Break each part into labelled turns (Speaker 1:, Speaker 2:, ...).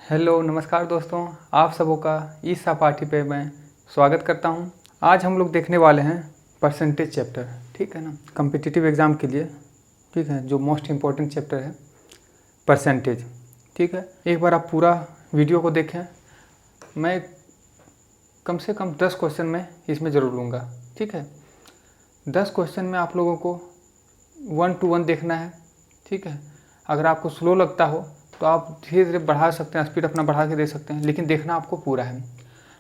Speaker 1: Hello नमस्कार दोस्तों, आप सबों का इस सपाठी पे मैं स्वागत करता हूं। आज हम लोग देखने वाले हैं परसेंटेज चैप्टर, ठीक है ना, कॉम्पिटिटिव एग्ज़ाम के लिए, ठीक है, जो मोस्ट इम्पॉर्टेंट चैप्टर है परसेंटेज, ठीक है। एक बार आप पूरा वीडियो को देखें। मैं कम से कम 10 क्वेश्चन में इसमें ज़रूर लूँगा, ठीक है। 10 क्वेश्चन में आप लोगों को 1 to 1 देखना है, ठीक है। अगर आपको स्लो लगता हो तो आप धीरे धीरे बढ़ा सकते हैं, स्पीड अपना बढ़ा के दे सकते हैं, लेकिन देखना आपको पूरा है।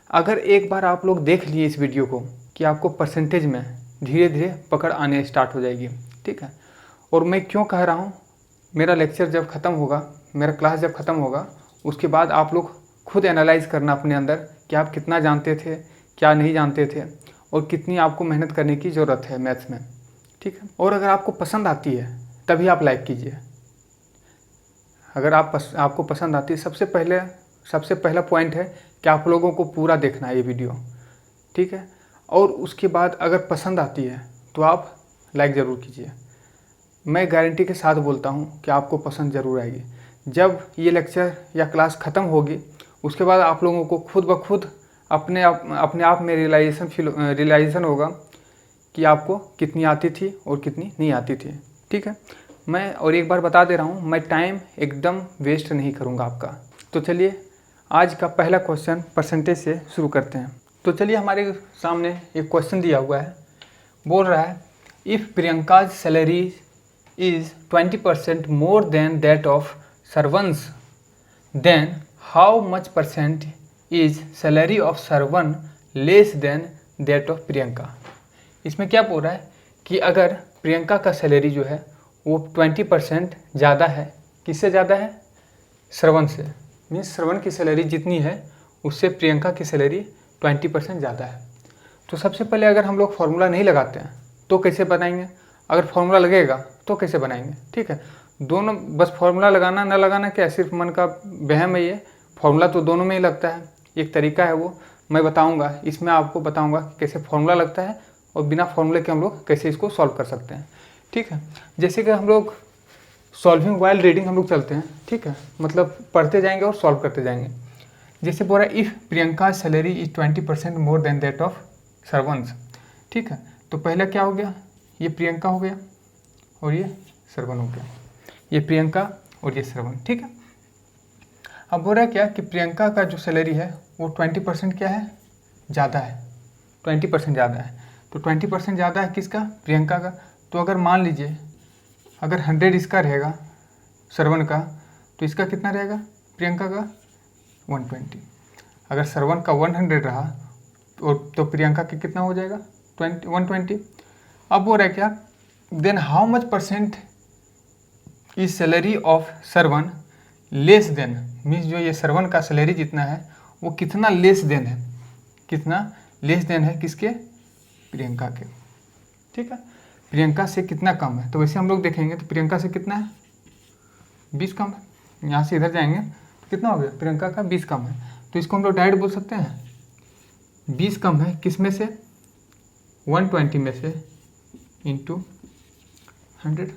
Speaker 1: अगर एक बार आप लोग देख लिए इस वीडियो को कि आपको परसेंटेज में धीरे धीरे पकड़ आने स्टार्ट हो जाएगी, ठीक है। और मैं क्यों कह रहा हूँ, मेरा लेक्चर जब ख़त्म होगा, मेरा क्लास जब ख़त्म होगा, उसके बाद आप लोग खुद एनालाइज करना अपने अंदर कि आप कितना जानते थे, क्या नहीं जानते थे, और कितनी आपको मेहनत करने की ज़रूरत है मैथ्स में, ठीक है। और अगर आपको पसंद आती है तभी आप लाइक कीजिए। अगर आपको पसंद आती है, सबसे पहला पॉइंट है कि आप लोगों को पूरा देखना है ये वीडियो, ठीक है। और उसके बाद अगर पसंद आती है तो आप लाइक ज़रूर कीजिए। मैं गारंटी के साथ बोलता हूँ कि आपको पसंद ज़रूर आएगी। जब ये लेक्चर या क्लास ख़त्म होगी, उसके बाद आप लोगों को खुद ब खुद अपने आप में रियलाइजेशन होगा कि आपको कितनी आती थी और कितनी नहीं आती थी, ठीक है। मैं और एक बार बता दे रहा हूँ, मैं टाइम एकदम वेस्ट नहीं करूँगा आपका। तो चलिए आज का पहला क्वेश्चन परसेंटेज से शुरू करते हैं। तो चलिए, हमारे सामने एक क्वेश्चन दिया हुआ है, बोल रहा है if Priyanka's salary is 20% more than that of Sarvan's, then how much percent is salary of Sarwan less than that of Priyanka. इसमें क्या बोल रहा है कि अगर प्रियंका का सैलरी जो है वो 20% ज़्यादा है, किससे ज़्यादा है? श्रवण से। मीन्स श्रवण की सैलरी जितनी है उससे प्रियंका की सैलरी 20% ज़्यादा है। तो सबसे पहले अगर हम लोग फार्मूला नहीं लगाते हैं तो कैसे बनाएंगे? अगर फार्मूला लगेगा तो कैसे बनाएंगे, ठीक है। दोनों बस फार्मूला लगाना ना लगाना क्या, सिर्फ मन का वहम है ये। फार्मूला तो दोनों में ही लगता है, एक तरीका है वो मैं बताऊँगा। इसमें आपको बताऊँगा कि कैसे फार्मूला लगता है और बिना फार्मूले के हम लोग कैसे इसको सॉल्व कर सकते हैं, ठीक है। जैसे कि हम लोग सॉल्विंग वाइल रीडिंग हम लोग चलते हैं, ठीक है, मतलब पढ़ते जाएंगे और सॉल्व करते जाएंगे। जैसे बोल रहा है if Priyanka salary is 20% more than that of Sarvan's, ठीक है। तो पहला क्या हो गया, ये प्रियंका हो गया और ये सरवन हो गया, ये प्रियंका और ये सरवन, ठीक है। अब बोल रहा है क्या कि प्रियंका का जो सैलरी है वो 20% क्या है, ज़्यादा है, 20% ज़्यादा है। तो 20% ज़्यादा है किसका, प्रियंका का। तो अगर मान लीजिए अगर 100 इसका रहेगा सरवन का, तो इसका कितना रहेगा, प्रियंका का 120। अगर सरवन का 100 रहा तो प्रियंका का कितना हो जाएगा, 120। अब वो रहा क्या, then how much percent is salary of Sarwan less than, means जो ये सरवन का सैलरी जितना है वो कितना लेस देन है, कितना लेस देन है किसके, प्रियंका के, ठीक है। प्रियंका से कितना कम है, तो वैसे हम लोग देखेंगे तो प्रियंका से कितना है, 20 कम है। यहाँ से इधर जाएंगे तो कितना हो गया, प्रियंका का 20 कम है। तो इसको हम लोग डायरेक्ट बोल सकते हैं 20 कम है किस में से, 120 में से इंटू 100,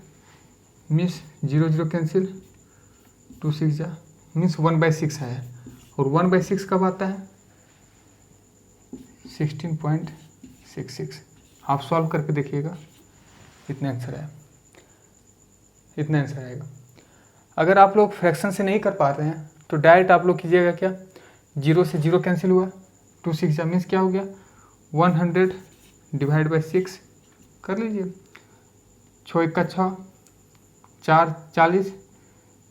Speaker 1: मीन्स 0 0 कैंसिल, 2 6 जा, मीन्स 1/6 है। और 1/6 कब आता है, 16.66। आप सॉल्व करके देखिएगा, इतना आंसर है, इतना आंसर आएगा। अगर आप लोग फ्रैक्शन से नहीं कर पाते हैं तो डायरेक्ट आप लोग कीजिएगा क्या, 0 से 0 कैंसिल हुआ, 2 6 जा, मीन्स क्या हो गया, 100 डिवाइड बाई 6 कर लीजिए। 6 1 6, 4 40,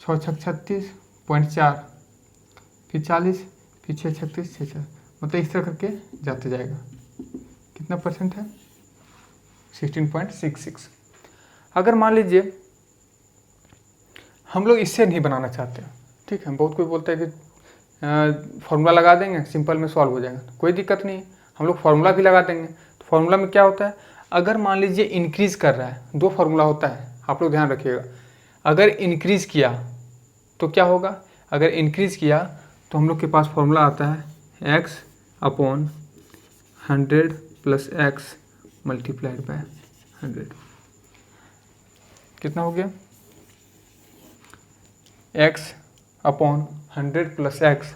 Speaker 1: 6 6 36.4, फिर 40, फिर 6 36 6 4, मतलब इस तरह करके जाते जाएगा। कितना परसेंट है, 16.66। अगर मान लीजिए हम लोग इससे नहीं बनाना चाहते, ठीक है, बहुत कोई बोलता है कि फार्मूला लगा देंगे सिंपल में सॉल्व हो जाएगा, कोई दिक्कत नहीं, हम लोग फार्मूला भी लगा देंगे। तो फार्मूला में क्या होता है, अगर मान लीजिए इंक्रीज़ कर रहा है, दो फार्मूला होता है, आप लोग ध्यान रखिएगा। अगर इंक्रीज़ किया तो क्या होगा, अगर इंक्रीज़ किया तो हम लोग के पास फार्मूला आता है x/100 + x × 100। कितना हो गया, x/100 100 plus x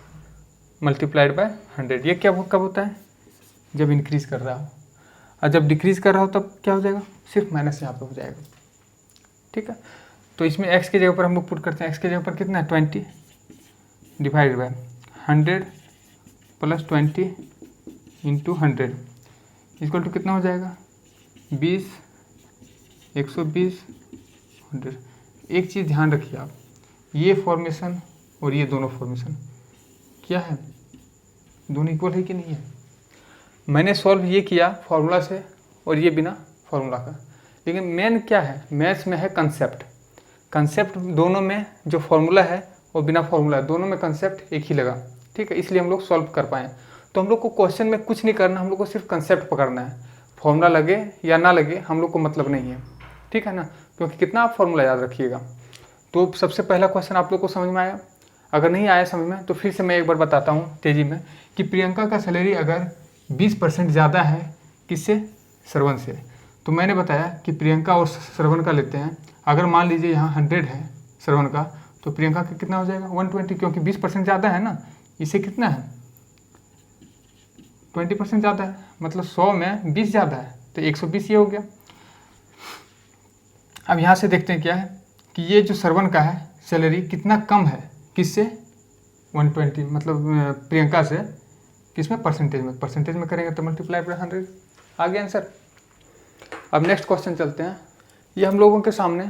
Speaker 1: multiplied by 100। ये क्या कब होता है? जब इंक्रीज़ कर रहा हो, और जब डिक्रीज़ कर रहा हो तब क्या हो जाएगा? सिर्फ माइनस यहाँ पे हो जाएगा। ठीक है, तो इसमें x की जगह पर हम लोग पुट करते हैं। x की जगह पर कितना है? 20 divide by 100 plus 20 into 100 equal to कितना हो जाएगा? 20, 120, 100। एक चीज़ ध्यान रखिए आप, ये फॉर्मेशन और ये दोनों फॉर्मेशन क्या है? दोनों इक्वल है कि नहीं है? मैंने सॉल्व ये किया फॉर्मूला से और ये बिना फॉर्मूला का, लेकिन मेन क्या है? मैथ्स में है कंसेप्ट। कंसेप्ट दोनों में जो फॉर्मूला है और बिना फॉर्मूला है, दोनों में कंसेप्ट एक ही लगा। ठीक है, इसलिए हम लोग सॉल्व कर पाएँ। तो हम लोग को क्वेश्चन में कुछ नहीं करना, हम लोग को सिर्फ कंसेप्ट पकड़ना है। फॉर्मूला लगे या ना लगे हम लोग को मतलब नहीं है। ठीक है ना, क्योंकि कितना आप फॉर्मूला याद रखिएगा। तो सबसे पहला क्वेश्चन आप लोग को समझ में आया? अगर नहीं आया समझ में तो फिर से मैं एक बार बताता हूँ तेज़ी में कि प्रियंका का सैलरी अगर 20% ज़्यादा है किससे? श्रवण से। तो मैंने बताया कि प्रियंका और श्रवण का लेते हैं। अगर मान लीजिए यहाँ 100 है श्रवण का, तो प्रियंका का कितना हो जाएगा? 120, क्योंकि 20% ज़्यादा है ना। इसे कितना है? 20% ज़्यादा है, मतलब 100 में 20 ज़्यादा है, तो 120 ये हो गया। अब यहाँ से देखते हैं क्या है कि ये जो श्रवण का है सैलरी कितना कम है किससे? 120, मतलब प्रियंका से। किसमें? परसेंटेज में। परसेंटेज में करेंगे तो मल्टीप्लाई बाय 100 आ गया आंसर। अब नेक्स्ट क्वेश्चन चलते हैं। ये हम लोगों के सामने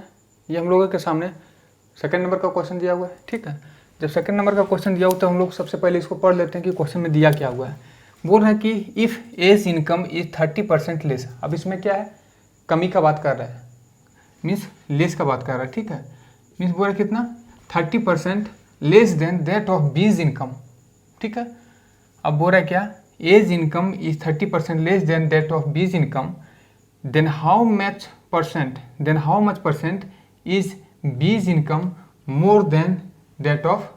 Speaker 1: सेकंड नंबर का क्वेश्चन दिया हुआ है। ठीक है, जब सेकंड नंबर का क्वेश्चन दिया हुआ तो हम लोग सबसे पहले इसको पढ़ लेते हैं कि क्वेश्चन में दिया क्या हुआ है। बोल रहा है कि if A's income is 30% less. अब इसमें क्या है? कमी का बात कर रहा है, मीन्स लेस का बात कर रहा है। ठीक है, मीन्स बोल रहा है कितना? 30% less than that of B's income. ठीक है, अब बोल रहा है क्या? A's income is 30% less than that of B's income, then how much percent is B's income more than that of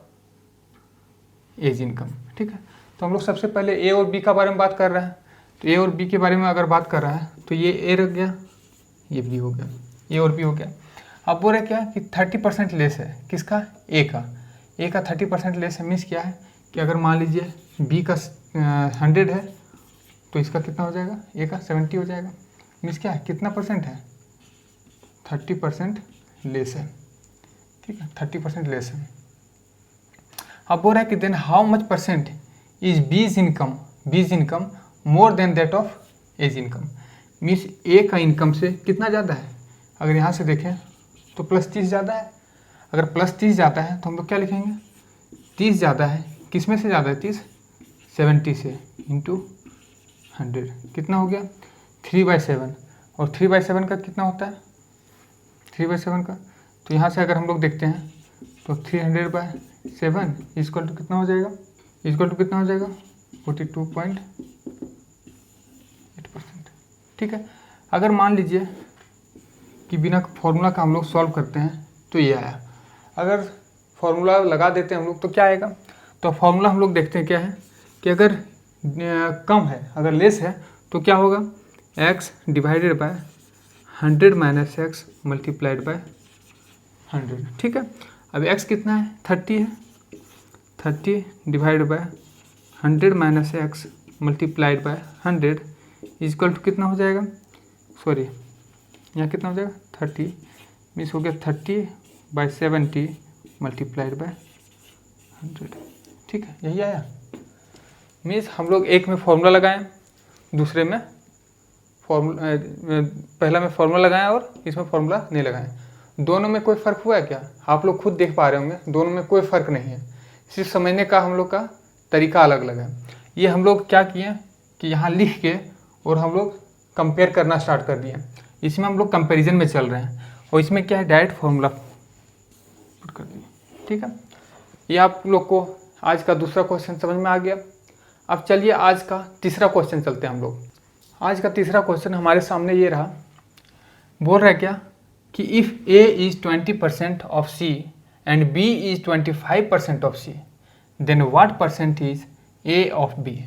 Speaker 1: A's income. ठीक है, तो हम लोग सबसे पहले ए और बी का बारे में बात कर रहे हैं। तो ए और बी के बारे में अगर बात कर रहा है तो ये ए रख गया, ये बी हो गया, ए और बी हो गया। अब बोल रहे क्या कि 30% लेस है किसका? ए का। ए का 30% लेस है, मीन्स क्या है कि अगर मान लीजिए बी का 100 है तो इसका कितना हो जाएगा? ए का 70 हो जाएगा। मीन्स क्या है? कितना परसेंट है? 30% लेस है। ठीक है, 30% लेस है। अब बोल रहा है कि then how much percent is B's income more than that of A's income. Means A का इनकम से कितना ज़्यादा है? अगर यहाँ से देखें तो +30 ज़्यादा है। अगर +30 ज़्यादा है तो हम लोग क्या लिखेंगे? 30 ज़्यादा है, किस में से ज़्यादा है? 30 70 से इंटू 100 कितना हो गया? 3/7। और 3/7 का कितना होता है? 3/7 का, तो यहाँ से अगर हम लोग देखते हैं तो 300/7 इक्वल टू कितना हो जाएगा? 42.8%। ठीक है, अगर मान लीजिए कि बिना फॉर्मूला का हम लोग सॉल्व करते हैं तो ये आया। अगर फॉर्मूला लगा देते हैं हम लोग तो क्या आएगा? तो फॉर्मूला हम लोग देखते हैं क्या है कि अगर कम है, अगर लेस है तो क्या होगा? x divided by 100 minus x multiplied by 100। ठीक है, अब x कितना है? 30 है। 30 divide by 100 minus x multiplied by 100 equal to कितना हो जाएगा? सॉरी, यहाँ कितना हो जाएगा? 30 मीन्स हो गया 30/70 मल्टीप्लाइड बाय 100। ठीक है, यही आया। मीन्स हम लोग एक में फॉर्मूला लगाएं, दूसरे में पहला में फॉर्मूला लगाएं और इसमें फॉर्मूला नहीं लगाएं। दोनों में कोई फ़र्क हुआ है क्या? आप लोग खुद देख पा रहे होंगे, दोनों में कोई फ़र्क नहीं है, सिर्फ समझने का हम लोग का तरीका अलग अलग है। ये हम लोग क्या किए कि यहाँ लिख के और हम लोग कंपेयर करना स्टार्ट कर दिए। इसमें हम लोग कंपैरिजन में चल रहे हैं और इसमें क्या है? डायरेक्ट फॉर्मूला पुट कर दिए। ठीक है, ये आप लोग को आज का दूसरा क्वेश्चन समझ में आ गया। अब चलिए आज का तीसरा क्वेश्चन चलते हैं हम लोग। आज का तीसरा क्वेश्चन हमारे सामने ये रहा। बोल रहा है क्या कि if A is 20% of C and B is 25% of C, then what percent is A of B.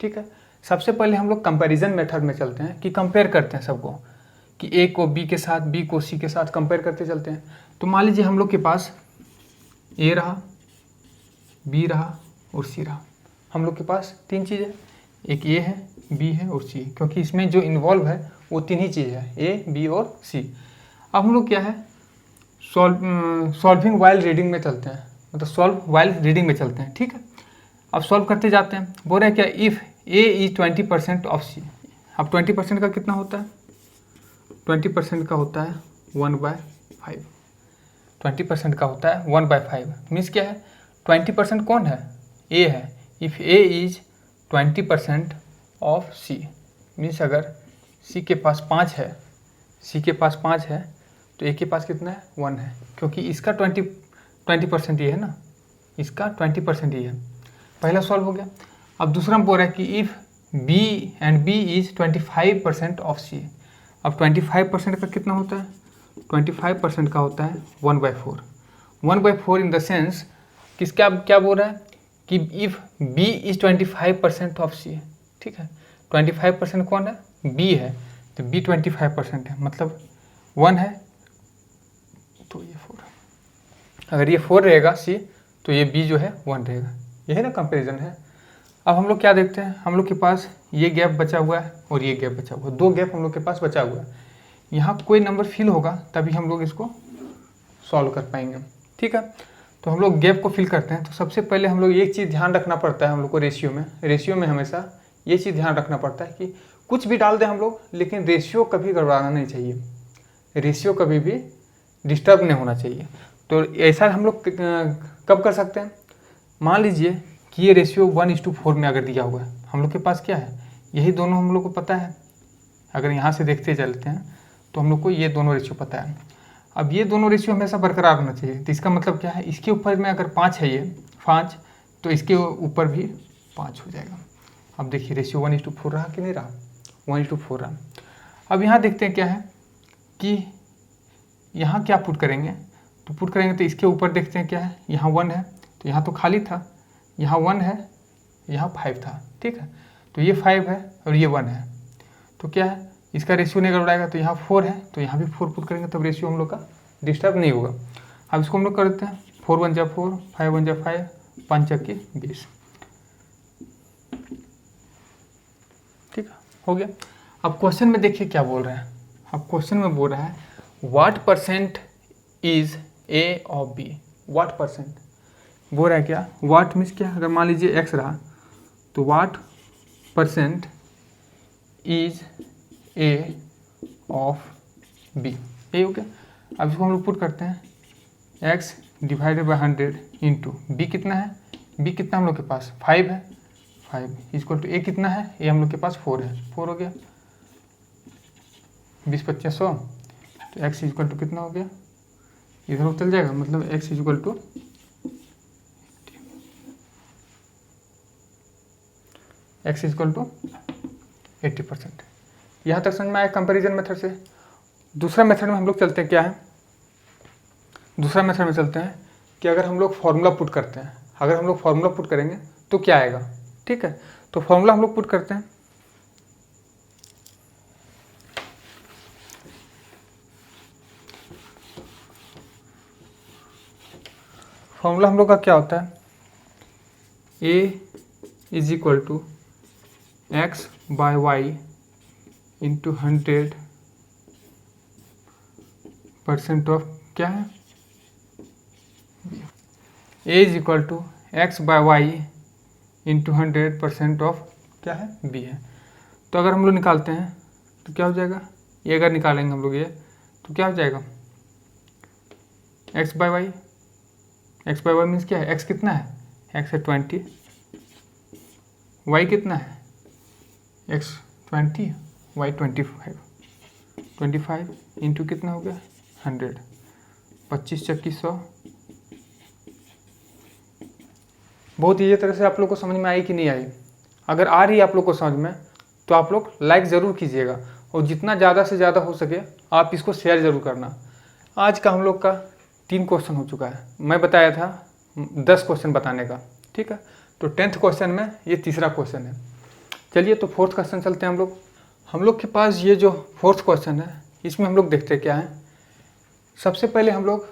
Speaker 1: ठीक है, सबसे पहले हम लोग कंपैरिजन मेथड में चलते हैं कि कंपेयर करते हैं सबको, कि ए को बी के साथ, बी को सी के साथ कंपेयर करते चलते हैं। तो मान लीजिए हम लोग के पास ए रहा, बी रहा और सी रहा। हम लोग के पास तीन चीज़ है, एक ए है, बी है और सी, क्योंकि इसमें जो इन्वॉल्व है वो तीन ही चीज़ है, ए बी और सी। अब हम लोग क्या है सॉल्विंग वाइल रीडिंग में चलते हैं, मतलब सॉल्व वाइल रीडिंग में चलते हैं। ठीक है, अब सॉल्व करते जाते हैं। बोल रहे हैं क्या, if A is 20% of C. अब 20% का कितना होता है, 20% का होता है 1/5। 20% का होता है 1/5 मीन्स क्या है, 20% कौन है, ए है। If A is 20% of C means अगर सी के पास 5 है, सी के पास 5 है तो ए के पास कितना है, 1 है, क्योंकि इसका 20% ये है ना, इसका 20% ये है। पहला सॉल्व हो गया। अब दूसरा हम बोल रहे हैं कि if B and B is 25% of C. अब 25% का कितना होता है, 25% का होता है 1/4। 1/4 इन द सेंस किसका, क्या बोल रहा है कि इफ़ बी इज 25% ऑफ सी। ठीक है, 25% कौन है, बी है, तो बी 25% है, मतलब 1 है तो ये 4। अगर ये 4 रहेगा सी तो ये बी जो है 1 रहेगा। ये है ना कंपैरिजन है। अब हम लोग क्या देखते हैं, हम लोग के पास ये गैप बचा हुआ है और ये गैप बचा हुआ है, दो गैप हम लोग के पास बचा हुआ है। यहाँ कोई नंबर फिल होगा तभी हम लोग इसको सॉल्व कर पाएंगे। ठीक है, तो हम लोग गैप को फिल करते हैं। तो सबसे पहले हम लोग एक चीज़ ध्यान रखना पड़ता है हम लोग को रेशियो में हमेशा ये चीज़ ध्यान रखना पड़ता है कि कुछ भी डाल दें हम लोग, लेकिन रेशियो कभी गड़बड़ाना नहीं चाहिए, रेशियो कभी भी डिस्टर्ब नहीं होना चाहिए। तो ऐसा हम लोग कब कर सकते हैं, मान लीजिए कि ये रेशियो 1:4 में अगर दिया हुआ है, हम लोग के पास क्या है, यही दोनों हम लोग को पता है। अगर यहाँ से देखते चलते हैं तो हम लोग को ये दोनों रेशियो पता है। अब ये दोनों रेशियो हमेशा बरकरार होना चाहिए। तो इसका मतलब क्या है, इसके ऊपर में अगर 5 है, ये 5, तो इसके ऊपर भी 5 हो जाएगा। अब देखिए रेशियो 1:4 रहा कि नहीं रहा, 1:4 रहा। अब यहाँ देखते हैं क्या है कि यहाँ क्या पुट करेंगे, तो पुट करेंगे तो इसके ऊपर देखते हैं क्या है, यहाँ 1 है तो यहाँ तो खाली था, यहाँ 1 है, यहाँ 5 था। ठीक है, तो ये 5 है और ये 1 है, तो क्या है इसका रेशियो नहीं गड़बड़ाएगा। तो यहाँ 4 है तो यहाँ भी 4 पुट करेंगे तब रेशियो हम लोग का डिस्टर्ब नहीं होगा। अब इसको हम लोग करते हैं 4 1 जा 4, 5 1 जा 5, 5 चक्के 20। ठीक है, हो गया। अब क्वेश्चन में देखिए क्या बोल रहे हैं। अब क्वेश्चन में बोल रहा है what percent is A of B. What percent बोल रहा है क्या, व्हाट मीन्स क्या, अगर मान लीजिए x रहा तो what percent is A of B, ये हो गया। अब इसको हम लोग पुट करते हैं x divided by 100 into B कितना है, बी कितना हम लोग के पास 5 है, 5 इक्वल टू ए कितना है, ए हम लोग के पास 4 है, 4 हो गया। 20 25 100, तो x इक्वल टू कितना हो गया, इधर चल जाएगा, मतलब x equal to x equal to 80%। यहाँ तक समझ में आया कंपैरिजन मेथड से। दूसरा मेथड में हम लोग चलते हैं, क्या है दूसरा मेथड में चलते हैं कि अगर हम लोग फार्मूला पुट करते हैं, अगर हम लोग फार्मूला पुट करेंगे तो क्या आएगा। ठीक है, तो फार्मूला हम लोग पुट करते हैं, फार्मूला हम लोग का क्या होता है, a is equal to x by y into 100% of क्या है, a is equal to x by y into 100% of क्या है, b है। तो अगर हम लोग निकालते हैं तो क्या हो जाएगा, ये अगर निकालेंगे हम लोग ये तो क्या हो जाएगा, x by y, x by y means क्या है, x कितना है, x है 20, y कितना है, x 20, y 25, 25 इंटू कितना हो गया 100, 25 चक्की 100। बहुत इजी तरह से आप लोग को समझ में आई कि नहीं आई। अगर आ रही है आप लोग को समझ में तो आप लोग लाइक ज़रूर कीजिएगा, और जितना ज़्यादा से ज़्यादा हो सके आप इसको शेयर ज़रूर करना। आज का हम लोग का 3 क्वेश्चन हो चुका है, मैं बताया था 10 क्वेश्चन बताने का। ठीक है, तो 10th क्वेश्चन में ये तीसरा क्वेश्चन है। चलिए तो 4th क्वेश्चन चलते हैं हम लोग के पास ये जो 4th क्वेश्चन है इसमें हम लोग देखते क्या है। सबसे पहले हम लोग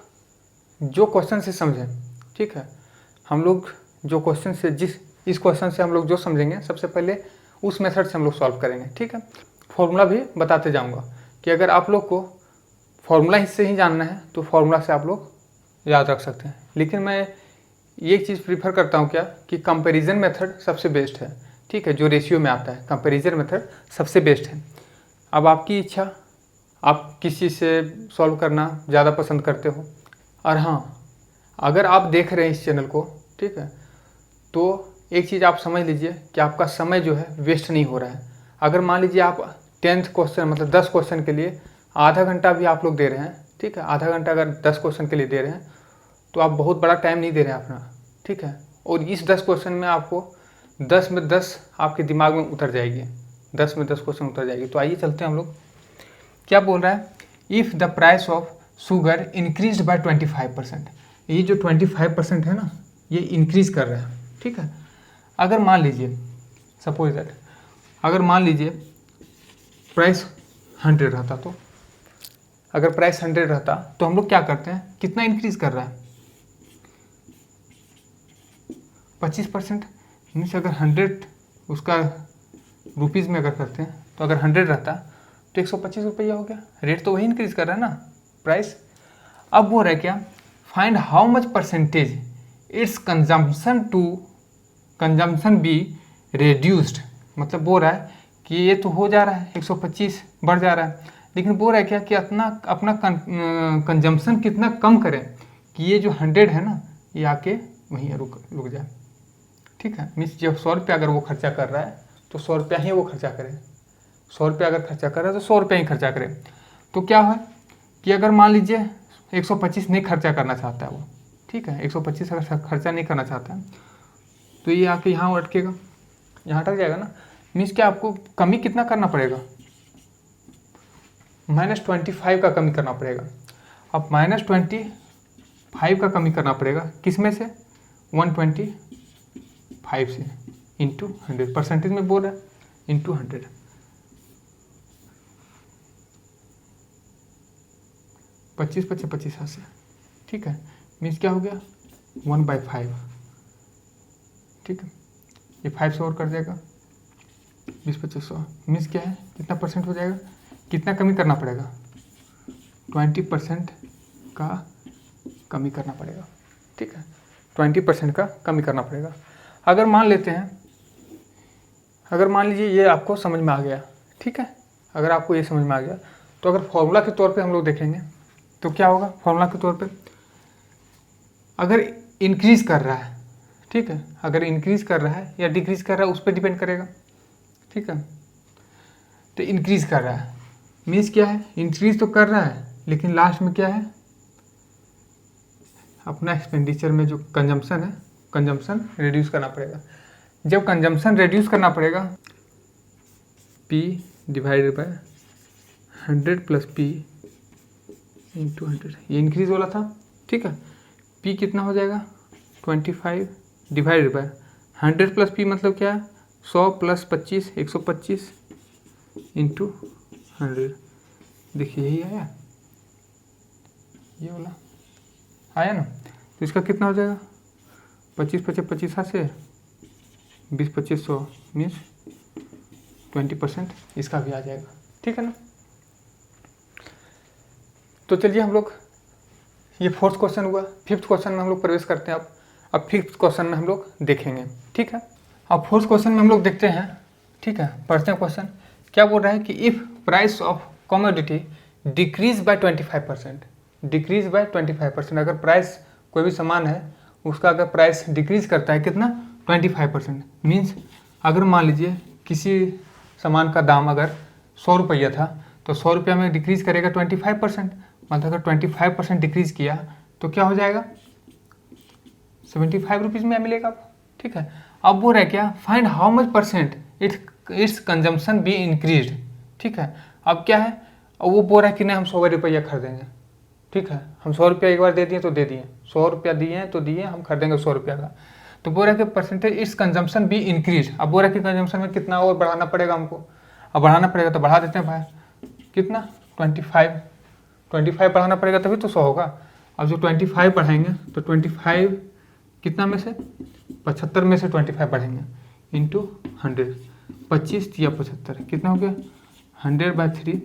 Speaker 1: जो क्वेश्चन से समझें, ठीक है, हम लोग जो क्वेश्चन से इस क्वेश्चन से हम लोग जो समझेंगे सबसे पहले उस मेथड से हम लोग सॉल्व करेंगे, ठीक है। फॉर्मूला भी बताते जाऊंगा कि अगर आप लोग को फॉर्मूला इससे ही जानना है तो फॉर्मूला से आप लोग याद रख सकते हैं, लेकिन मैं ये चीज़ प्रीफर करता हूँ क्या कि कंपैरिजन मेथड सबसे बेस्ट है, ठीक है। जो रेशियो में आता है कंपैरिजन मेथड सबसे बेस्ट है। अब आपकी इच्छा, आप किस चीज़ से सॉल्व करना ज़्यादा पसंद करते हो। और हाँ, अगर आप देख रहे हैं इस चैनल को, ठीक है, तो एक चीज़ आप समझ लीजिए कि आपका समय जो है वेस्ट नहीं हो रहा है। अगर मान लीजिए आप 10th क्वेश्चन मतलब 10 क्वेश्चन के लिए आधा घंटा भी आप लोग दे रहे हैं, ठीक है, आधा घंटा अगर 10 क्वेश्चन के लिए दे रहे हैं तो आप बहुत बड़ा टाइम नहीं दे रहे हैं अपना, ठीक है। और इस 10 क्वेश्चन में आपको 10 में 10 आपके दिमाग में उतर जाएगी, 10 में 10 क्वेश्चन उतर जाएगी। तो आइए चलते हैं हम लोग। क्या बोल रहा है, if the price of sugar increase by 25%, ये जो 25% है ना, ये इंक्रीज कर रहा है, ठीक है। अगर मान लीजिए सपोज दैट, अगर मान लीजिए प्राइस 100 रहता, तो अगर प्राइस 100 रहता तो हम लोग क्या करते हैं, कितना इंक्रीज कर रहा है, 25%। मीन्स अगर 100 उसका रुपीज़ में अगर करते हैं तो अगर 100 रहता तो 125 रुपया हो गया। रेट तो वही इंक्रीज कर रहा है ना, प्राइस। अब वो रहा क्या, find how much percentage its consumption be reduced. मतलब बोल रहा है कि ये तो हो जा रहा है 125 बढ़ जा रहा है, लेकिन बोल रहा है क्या कि अपना कंजम्पशन कितना कम करें कि ये जो 100 है ना ये आके वहीं रुक जाए, ठीक है। मीन्स जब 100 रुपया अगर वो खर्चा कर रहा है तो 100 रुपया ही वो खर्चा करे, 100 रुपया अगर खर्चा कर रहा है तो 100 रुपया ही खर्चा करे। तो क्या है कि अगर मान लीजिए 125 नहीं खर्चा करना चाहता है वो, ठीक है, 125 अगर खर्चा नहीं करना चाहता है तो ये आके यहाँ अटकेगा, यहाँ अटक जाएगा ना। मीन्स क्या आपको कमी कितना करना पड़ेगा, -25 का कमी करना पड़ेगा। अब -25 का कमी करना पड़ेगा किस में से, 125 से, इंटू 100, परसेंटेज में बोल रहा है, इंटू 100। 25 से, ठीक है। मीन्स क्या हो गया, 1/5, ठीक है। ये 5 से और कर जाएगा, 20-2500। मीन्स क्या है, कितना परसेंट हो जाएगा, कितना कमी करना पड़ेगा, 20% का कमी करना पड़ेगा, ठीक है। 20% का कमी करना पड़ेगा। अगर मान लेते हैं, अगर मान लीजिए ये आपको समझ में आ गया, ठीक है, अगर आपको ये समझ में आ गया तो अगर फॉर्मूला के तौर पे हम लोग देखेंगे तो क्या होगा, फॉर्मूला के तौर पे अगर इंक्रीज कर रहा है, ठीक है, अगर इंक्रीज कर रहा है या डिक्रीज कर रहा है उस पर डिपेंड करेगा, ठीक है। तो इंक्रीज कर रहा है मीन्स क्या है, इंक्रीज तो कर रहा है लेकिन लास्ट में क्या है, अपना एक्सपेंडिचर में जो कंजम्पशन है, कंजम्पशन रिड्यूस करना पड़ेगा। जब कंजम्पशन रिड्यूस करना पड़ेगा, P divided by 100 + P into 100, ये इंक्रीज वाला था, ठीक है। P कितना हो जाएगा, 25 डिवाइडेड बाय 100 + P मतलब क्या है, 100 + 25 125 इंटू 100। देखिए यही आया, ये वाला आया ना। तो इसका कितना हो जाएगा, 25 से 20-2500 मीन्स 20% इसका भी आ जाएगा, ठीक है ना। तो चलिए हम लोग, ये 4th क्वेश्चन हुआ। 5th क्वेश्चन में हम लोग प्रवेश करते हैं। अब 5th क्वेश्चन में हम लोग देखेंगे, ठीक है। अब 4th क्वेश्चन में हम लोग देखते हैं, ठीक है। पढ़ते हैं क्वेश्चन। क्या बोल रहा है कि if price of commodity decrease by 25%, decrease by 25%, अगर प्राइस कोई भी सामान है उसका अगर प्राइस डिक्रीज करता है कितना, 25%। मीन्स अगर मान लीजिए किसी सामान का दाम अगर 100 रुपया था तो 100 रुपया में डिक्रीज करेगा 25%, मतलब अगर 25% डिक्रीज किया तो क्या हो जाएगा, 75 रुपीज़ में मिलेगा, ठीक है। अब वो रह क्या, find how much percent it's consumption be increase, ठीक है। अब क्या है, अब वो बोल रहा है कि नहीं हम 100 रुपया खरीदेंगे, ठीक है, हम 100 रुपया एक बार दे दिए तो दे दिए, 100 रुपया दिए तो दिए, हम खरीदेंगे 100 रुपया का। तो बोल रहा है कि percentage its consumption be increase. अब बोल रहा है कि कंजम्पशन में कितना और बढ़ाना पड़ेगा हमको, अब बढ़ाना पड़ेगा तो बढ़ा देते हैं भाई, कितना 25 बढ़ाना पड़ेगा तभी तो 100 होगा। अब जो 25 बढ़ाएंगे तो 25 कितना में से 75 में से 25 बढ़ेंगे इंटू 100, 25 या 75 कितना हो गया 100/3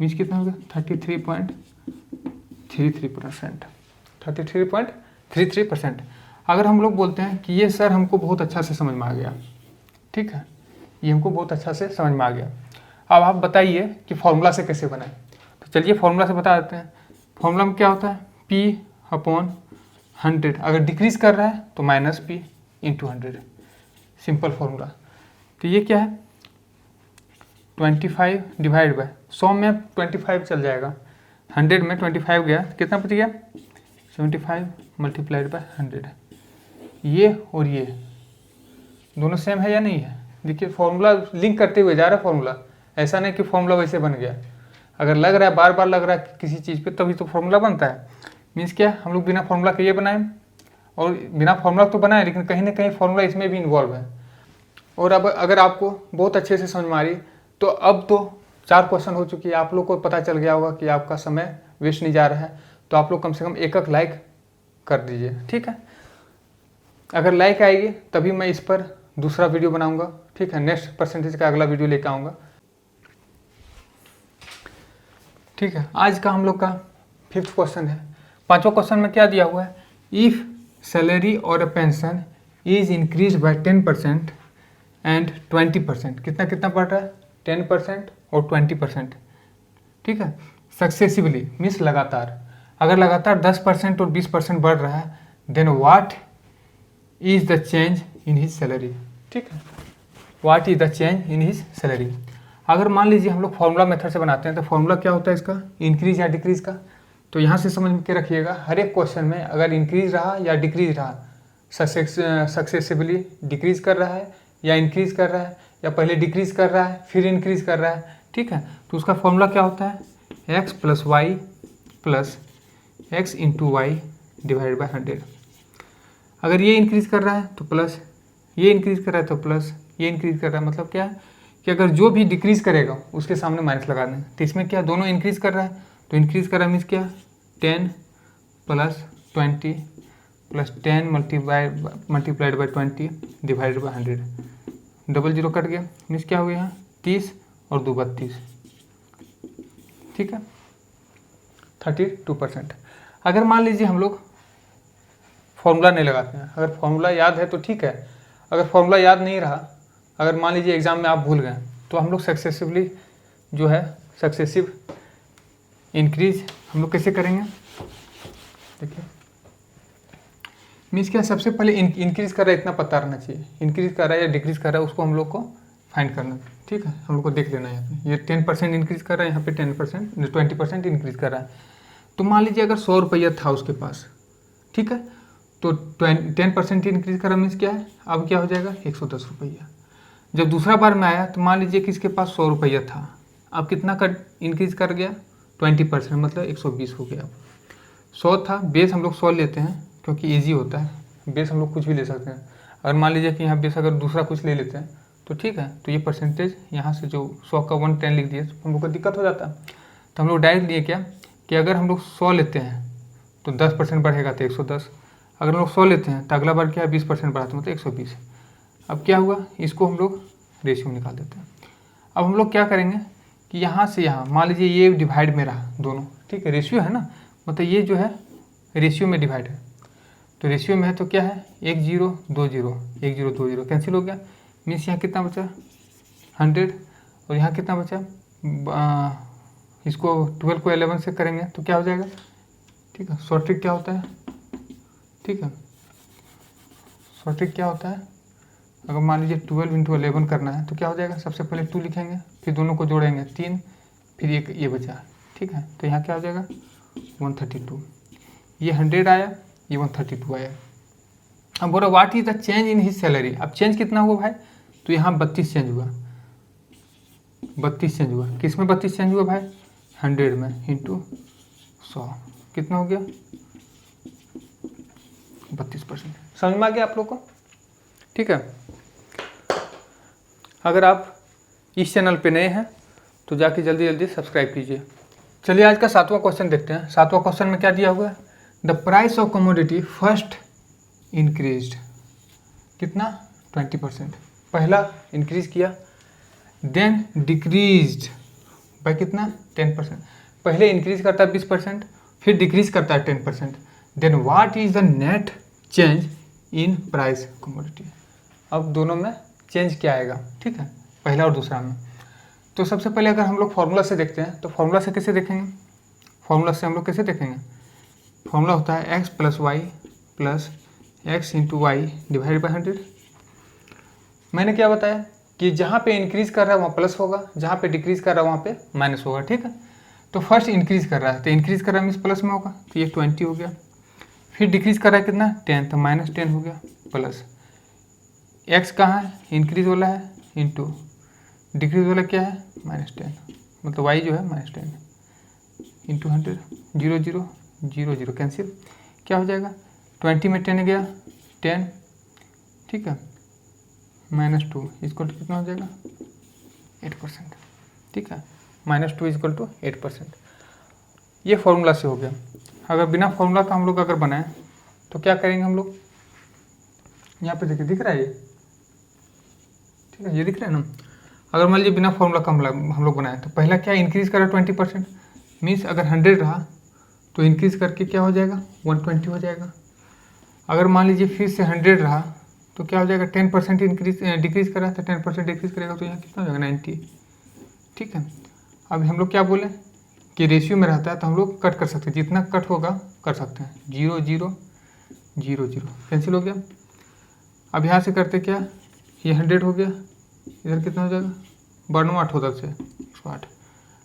Speaker 1: मीन्स कितना हो गया 33.33%। 33.33%। अगर हम लोग बोलते हैं कि ये सर हमको बहुत अच्छा से समझ में आ गया, ठीक है, ये हमको बहुत अच्छा से समझ में आ गया, अब आप बताइए कि फॉर्मूला से कैसे बनाएं। तो चलिए फॉर्मूला से बता देते हैं। फॉर्मूला में क्या होता है P/100, अगर डिक्रीज कर रहा है तो -P × 100, सिंपल फॉर्मूला। तो ये क्या है 25 डिवाइड बाय 100 में 25 चल जाएगा, 100 में 25 गया कितना बच गया 75 × 100। ये और ये दोनों सेम है या नहीं है, देखिए फॉर्मूला लिंक करते हुए जा रहा है फॉर्मूला, ऐसा नहीं कि फॉर्मूला वैसे बन गया। अगर लग रहा है बार बार लग रहा है किसी चीज़ पे तभी तो फॉर्मूला बनता है। मीन्स क्या हम लोग बिना फॉर्मूला के ये बनाएं और बिना फॉर्मूला तो बनाए लेकिन कहीं ना कहीं फॉर्मूला इसमें भी इन्वॉल्व है। और अब अगर आपको बहुत अच्छे से समझ में आ रही तो अब तो 4 क्वेश्चन हो चुकी है, आप लोग को पता चल गया होगा कि आपका समय वेस्ट नहीं जा रहा है। तो आप लोग कम से कम एक लाइक कर दीजिए, ठीक है। अगर लाइक आएगी तभी मैं इस पर दूसरा वीडियो बनाऊंगा, ठीक है, नेक्स्ट परसेंटेज का अगला वीडियो लेकर आऊँगा, ठीक है। आज का हम लोग का 5th क्वेश्चन है। 5वां क्वेश्चन में क्या दिया हुआ है, इफ़ सैलरी और a pension is increase by 10% and 20%, कितना कितना बढ़ रहा है 10% और 20%, ठीक है, सक्सेसिवली मीन्स लगातार। अगर लगातार 10% और 20% बढ़ रहा है then what is the change in his salary, ठीक है, what is the change in his salary. अगर मान लीजिए हम लोग फॉर्मूला मेथड से बनाते हैं तो फॉर्मूला क्या होता है इसका इंक्रीज या डिक्रीज का। तो यहाँ से समझ के रखिएगा हर एक क्वेश्चन में अगर इंक्रीज रहा या डिक्रीज रहा, सक्सेसिवली डिक्रीज कर रहा है या इंक्रीज कर रहा है या पहले डिक्रीज कर रहा है फिर इंक्रीज कर रहा है, ठीक है, तो उसका फॉर्मूला क्या होता है x + y + x × y divide by 100। अगर ये इंक्रीज कर रहा है तो प्लस, ये इंक्रीज कर रहा है तो प्लस, ये इंक्रीज कर रहा है, मतलब क्या है कि अगर जो भी डिक्रीज करेगा उसके सामने माइनस लगा दें। तो इसमें क्या दोनों इंक्रीज कर रहा है, तो इंक्रीज कर रहा है मीन्स क्या 10 + 20 + 10 multiplied by 20 divided by 100, double zero cut गया मीन्स क्या हो गया यहाँ 30 और 2 32, ठीक है, 32%। अगर मान लीजिए हम लोग फॉर्मूला नहीं लगाते हैं, अगर फॉर्मूला याद है तो ठीक है, अगर फॉर्मूला याद नहीं रहा, अगर मान लीजिए एग्ज़ाम में आप भूल गए तो हम लोग सक्सेसिवली जो है सक्सेसिव इंक्रीज हम लोग कैसे करेंगे, देखिए मीन्स क्या सबसे पहले इंक्रीज कर रहा है इतना पता रहना चाहिए, इंक्रीज कर रहा है या डिक्रीज कर रहा है उसको हम लोग को फाइंड करना है, ठीक है, हम लोग को देख लेना है यहाँ पे ये 10% इंक्रीज कर रहा है, यहाँ पे 20% इंक्रीज कर रहा है। तो मान लीजिए अगर 100 रुपया था उसके पास, ठीक है, तो 10% इंक्रीज कर रहा मीन्स क्या है अब क्या हो जाएगा 110 रुपया। जब दूसरा बार में आया तो मान लीजिए कि इसके पास 100 रुपया था, अब कितना का इंक्रीज कर गया 20%, मतलब 120 हो गया। 100 था, बेस हम लोग 100 लेते हैं क्योंकि ईजी होता है, बेस हम लोग कुछ भी ले सकते हैं। अगर मान लीजिए कि यहाँ बेस अगर दूसरा कुछ ले लेते हैं तो ठीक है, तो ये परसेंटेज यहाँ से जो 100 का 110 लिख दिए तो हम लोग को दिक्कत हो जाता है। तो हम लोग डायरेक्ट लिए क्या कि अगर हम लोग 100 लेते हैं तो 10% बढ़ेगा तो 110, अगर हम लोग 100 लेते हैं तो अगला बार क्या है 20% बढ़ाते हैं मतलब 120। अब क्या हुआ, इसको हम लोग रेशियो निकाल देते हैं। अब हम लोग क्या करेंगे कि यहाँ से यहाँ मान लीजिए ये डिवाइड में रहा दोनों, ठीक है, रेशियो है ना, मतलब ये जो है रेशियो में डिवाइड है, तो रेशियो में है तो क्या है 1 0 2 0 1 0 2 0 कैंसिल हो गया मीन्स यहाँ कितना बचा 100 और यहाँ कितना बचा इसको 12 को 11 से करेंगे तो क्या हो जाएगा, ठीक है। शॉर्ट ट्रिक क्या होता है, ठीक है, शॉर्ट ट्रिक क्या होता है, अगर मान लीजिए 12 × 11 करना है तो क्या हो जाएगा, सबसे पहले 2 लिखेंगे फिर दोनों को जोड़ेंगे 3 फिर एक ये बचा, ठीक है, तो यहाँ क्या हो जाएगा 132, ये 100 आया ये 132 आया। अब बोला what is the change in his salary, अब चेंज कितना हुआ भाई, तो यहाँ 32 चेंज हुआ, 32 चेंज हुआ, किस में 32 चेंज हुआ भाई 100 में इंटू 100 कितना हो गया 32%। समझ में आ गया आप लोग को, ठीक है। अगर आप इस चैनल पे नए हैं तो जाके जल्दी जल्दी सब्सक्राइब कीजिए। चलिए आज का 7वां क्वेश्चन देखते हैं। 7वां क्वेश्चन में क्या दिया हुआ है, the price of commodity first increased, कितना 20%, पहला इंक्रीज किया, देन डिक्रीज्ड बाय कितना 10%, पहले इंक्रीज करता है 20%, फिर डिक्रीज करता है 10%, then what is the net change in price commodity. अब दोनों में चेंज क्या आएगा, ठीक है, पहला और दूसरा में। तो सबसे पहले अगर हम लोग फार्मूला से देखते हैं तो फार्मूला से कैसे देखेंगे, फार्मूला से हम लोग कैसे देखेंगे, फार्मूला होता है x plus y plus x into y divide by 100। मैंने क्या बताया कि जहाँ पे इंक्रीज कर रहा है वहाँ प्लस होगा, जहाँ पे डिक्रीज कर रहा है वहाँ पे माइनस होगा, ठीक है। तो फर्स्ट इंक्रीज कर रहा है तो इंक्रीज कर रहा है मीन्स प्लस में होगा, तो ये 20 हो गया। फिर डिक्रीज कर रहा है कितना 10, तो -10 हो गया, प्लस x कहाँ है, इंक्रीज वाला है, इंटू डिक्रीज वाला क्या है -10, मतलब y जो है -10 इंटू 100, 0 0 0 0 कैंसिल, क्या हो जाएगा 20 में 10 गया 10, ठीक है, -2 इसको कितना हो जाएगा 8%, ठीक है, -2 इक्वल टू 8%। ये फॉर्मूला से हो गया। अगर बिना फॉर्मूला का हम लोग अगर बनाएं तो क्या करेंगे हम लोग, यहाँ पे देखिए दिख रहा है ये, ठीक है, ये दिख रहा है ना। अगर मान लीजिए बिना फॉर्मूला का हम लोग बनाएं तो पहला क्या इंक्रीज करा 20%, मीन्स अगर 100 रहा तो इंक्रीज करके क्या हो जाएगा 120 हो जाएगा। अगर मान लीजिए फिर से 100 रहा तो क्या हो जाएगा 10% इंक्रीज डिक्रीज करा तो 10% डिक्रीज करेगा तो यहाँ कितना हो जाएगा 90, ठीक है। अब हम लोग क्या बोले कि रेशियो में रहता है तो हम लोग कट कर सकते हैं, जितना कट होगा कर सकते हैं, 0 0 0 0 कैंसिल हो गया। अब यहाँ से करते क्या, ये 100 हो गया, इधर कितना हो जाएगा 92 होता से 108।